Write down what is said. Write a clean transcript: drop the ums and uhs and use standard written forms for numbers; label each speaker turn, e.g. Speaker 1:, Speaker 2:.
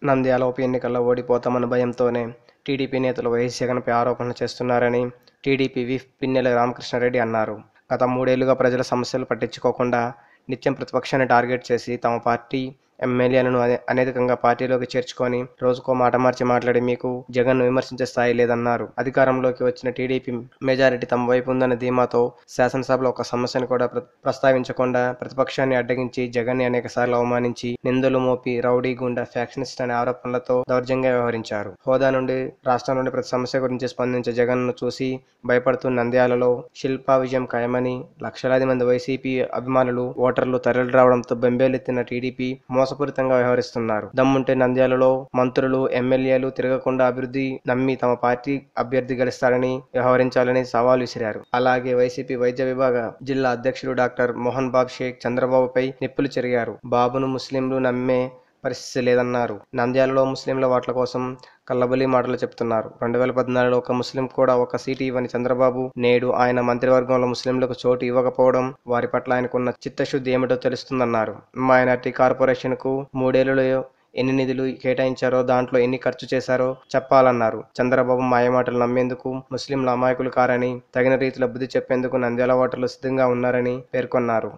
Speaker 1: నంద్యాల ఉప ఎన్నికల్లో ఓడిపోతామన్న భయంతోనే టీడీపీ నేతలు వైఎస్ జగన్పై ఆరోపణలు చేస్తున్నారని టీడీపీ విప్ పిన్నెల రామకృష్ణారెడ్డి అన్నారు. గత 3 ఏళ్లుగా ప్రజల సమస్యలు పట్టించుకోకుండా నిత్యం ప్రతిపక్షాన్ని టార్గెట్ చేసి తమ పార్టీ ఎమ్మెల్యేలను అనేకంగా పార్టీలోకి చేర్చుకొని రోజుకో మాట మార్చి మాట్లాడి మీకు జగన్ను విమర్శించే స్థాయి లేదన్నారు. అధికారంలోకి వచ్చిన టీడీపీ మెజారిటీ తమ వైపు ఉందన్న ధీమాతో శాసనసభలో ఒక సమస్యను కూడా ప్రస్తావించకుండా ప్రతిపక్షాన్ని అడ్డగించి జగన్ని అనేకసార్లు అవమానించి నిందలు మోపి రౌడీ గుండా ఫ్యాక్షనిస్ట్ అనే ఆరోపణలతో దౌర్జన్యంగా వ్యవహరించారు. హోదా నుండి రాష్ట్రం నుండి ప్రతి సమస్య గురించి స్పందించే జగన్ను చూసి భయపడుతున్న నంద్యాలలో శిల్పా విజయం ఖాయమని లక్షలాది మంది వైసీపీ అభిమానులు ఓటర్లు తరలి రావడంతో బెంబేలెత్తిన టీడీపీ మోసపూరితంగా వ్యవహరిస్తున్నారు. దమ్ముంటే నంద్యాలలో మంత్రులు ఎమ్మెల్యేలు తిరగకుండా అభివృద్ధి నమ్మి తమ పార్టీ అభ్యర్థి గెలుస్తారని వ్యవహరించాలని సవాల్ విసిరారు. అలాగే వైసీపీ వైద్య విభాగ జిల్లా అధ్యక్షుడు డాక్టర్ మోహన్ బాబ్ షేక్ చంద్రబాబుపై నిప్పులు చెరిగారు. బాబును ముస్లింలు నమ్మే పరిస్థితి లేదన్నారు. నంద్యాలలో ముస్లింల ఓట్ల కోసం కల్లబొల్లి మాటలు చెప్తున్నారు. 2014లో ఒక ముస్లిం కూడా ఒక సీటు ఇవ్వని చంద్రబాబు నేడు ఆయన మంత్రివర్గంలో ముస్లింలకు చోటు ఇవ్వకపోవడం వారి పట్ల ఆయనకున్న చిత్తశుద్ధి ఏమిటో తెలుస్తుందన్నారు. మైనార్టీ కార్పొరేషన్కు 3 ఏళ్లలో ఎన్ని నిధులు కేటాయించారో దాంట్లో ఎన్ని ఖర్చు చేశారో చెప్పాలన్నారు. చంద్రబాబు మాయమాటలు నమ్మేందుకు ముస్లింల అమాయకులు కారని తగిన రీతిలో బుద్ధి చెప్పేందుకు నంద్యాల ఓటర్లు సిద్ధంగా ఉన్నారని పేర్కొన్నారు.